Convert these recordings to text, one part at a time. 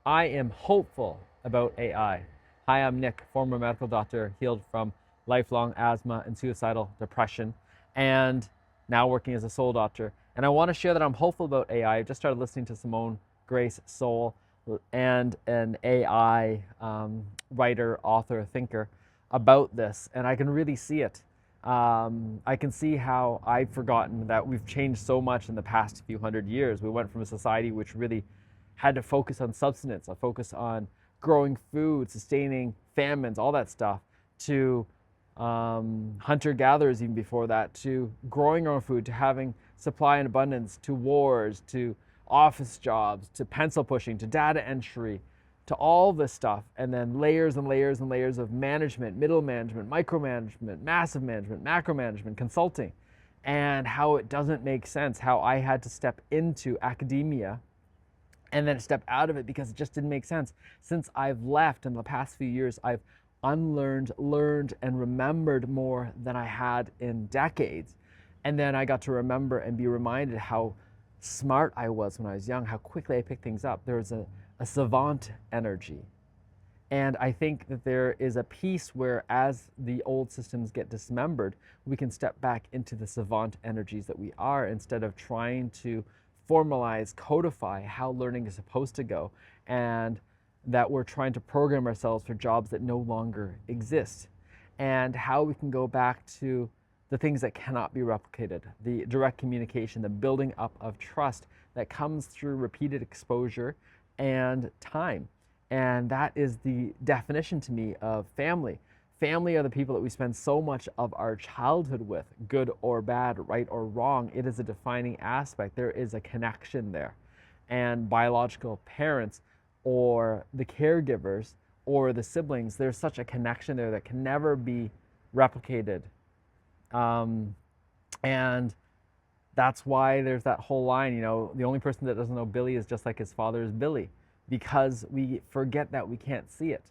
I am hopeful about AI. Hi, I'm Nick, former medical doctor, healed from lifelong asthma and suicidal depression, and now working as a soul doctor. And I want to share that I'm hopeful about AI. I've just started listening to Simone Grace, soul, and an AI writer, author, thinker about this, and I can really see it. I can see how I've forgotten that we've changed so much in the past few hundred years. We went from a society which really had to focus on subsistence, a focus on growing food, sustaining famines, all that stuff, to hunter-gatherers even before that, to growing our own food, to having supply and abundance, to wars, to office jobs, to pencil pushing, to data entry, to all this stuff, and then layers and layers and layers of management, middle management, micromanagement, massive management, macro management, consulting, and how it doesn't make sense, how I had to step into academia and then step out of it because it just didn't make sense. Since I've left in the past few years, I've unlearned, learned, and remembered more than I had in decades. And then I got to remember and be reminded how smart I was when I was young, how quickly I picked things up. There was a savant energy. And I think that there is a piece where, as the old systems get dismembered, we can step back into the savant energies that we are instead of trying to formalize, codify how learning is supposed to go, and that we're trying to program ourselves for jobs that no longer exist, and how we can go back to the things that cannot be replicated, the direct communication, the building up of trust that comes through repeated exposure and time. And that is the definition to me of family. Family are the people that we spend so much of our childhood with, good or bad, right or wrong. It is a defining aspect. There is a connection there. And biological parents or the caregivers or the siblings, there's such a connection there that can never be replicated. And that's why there's that whole line, you know, the only person that doesn't know Billy is just like his father is Billy, because we forget that we can't see it.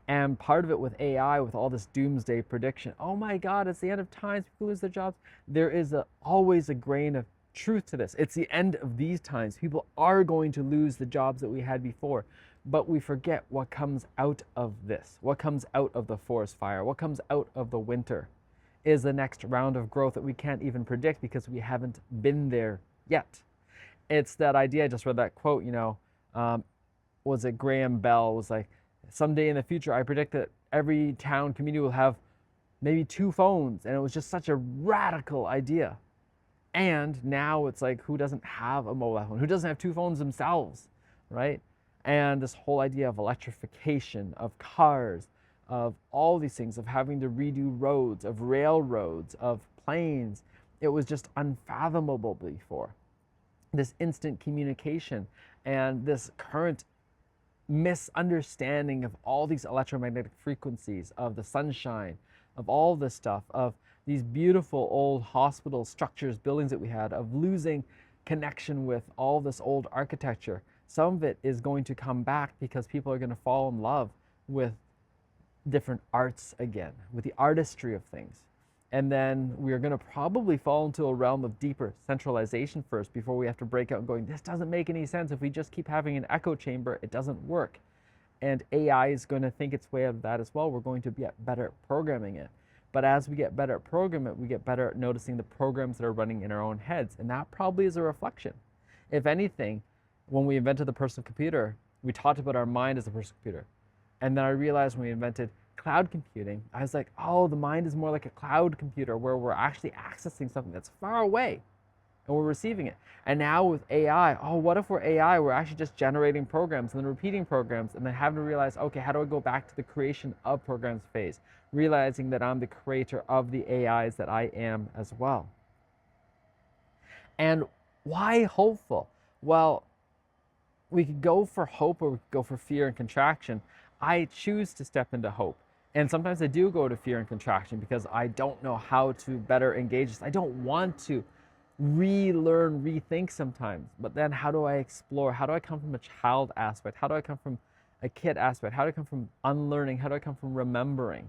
And part of it with AI, with all this doomsday prediction, oh my God, it's the end of times, people lose their jobs. There is always a grain of truth to this. It's the end of these times. People are going to lose the jobs that we had before. But we forget what comes out of this, what comes out of the forest fire, what comes out of the winter is the next round of growth that we can't even predict because we haven't been there yet. It's that idea, I just read that quote, you know, was it Graham Bell was like, someday in the future, I predict that every town community will have maybe 2 phones. And it was just such a radical idea. And now it's like, who doesn't have a mobile phone? Who doesn't have 2 phones themselves, right? And this whole idea of electrification, of cars, of all these things, of having to redo roads, of railroads, of planes, it was just unfathomable before. This instant communication and this current misunderstanding of all these electromagnetic frequencies, of the sunshine, of all this stuff, of these beautiful old hospital structures, buildings that we had, of losing connection with all this old architecture. Some of it is going to come back because people are going to fall in love with different arts again, with the artistry of things. And then we're going to probably fall into a realm of deeper centralization first before we have to break out and going, this doesn't make any sense. If we just keep having an echo chamber, it doesn't work. And AI is going to think its way out of that as well. We're going to get better at programming it. But as we get better at programming it, we get better at noticing the programs that are running in our own heads. And that probably is a reflection. If anything, when we invented the personal computer, we talked about our mind as a personal computer. And then I realized when we invented cloud computing, I was like, oh, the mind is more like a cloud computer where we're actually accessing something that's far away and we're receiving it. And now with AI, oh, what if we're AI? We're actually just generating programs and then repeating programs and then having to realize, okay, how do I go back to the creation of programs phase? Realizing that I'm the creator of the AIs that I am as well. And why hopeful? Well, we could go for hope or we could go for fear and contraction. I choose to step into hope. And sometimes I do go to fear and contraction because I don't know how to better engage this. I don't want to relearn, rethink sometimes. But then how do I explore? How do I come from a child aspect? How do I come from a kid aspect? How do I come from unlearning? How do I come from remembering?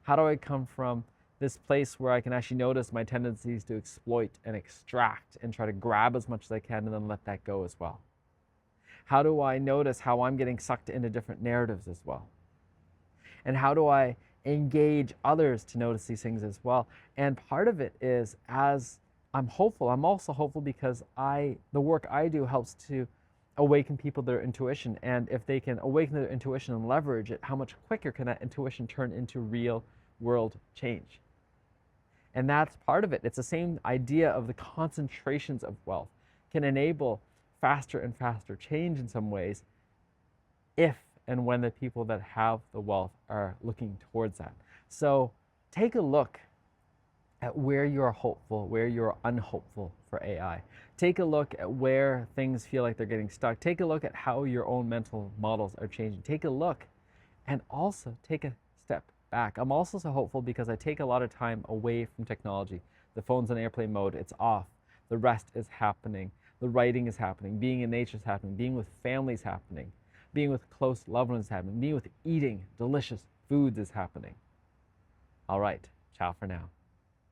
How do I come from this place where I can actually notice my tendencies to exploit and extract and try to grab as much as I can and then let that go as well? How do I notice how I'm getting sucked into different narratives as well? And how do I engage others to notice these things as well? And part of it is, as I'm hopeful, I'm also hopeful because the work I do helps to awaken people to their intuition. And if they can awaken their intuition and leverage it, how much quicker can that intuition turn into real world change? And that's part of it. It's the same idea of the concentrations of wealth can enable faster and faster change in some ways if and when the people that have the wealth are looking towards that. So take a look at where you're hopeful, where you're unhopeful for AI. Take a look at where things feel like they're getting stuck. Take a look at how your own mental models are changing. Take a look and also take a step back. I'm also so hopeful because I take a lot of time away from technology. The phone's on airplane mode, it's off. The rest is happening. The writing is happening. Being in nature is happening. Being with family is happening. Being with close loved ones is happening. Being with eating delicious foods is happening. All right, ciao for now.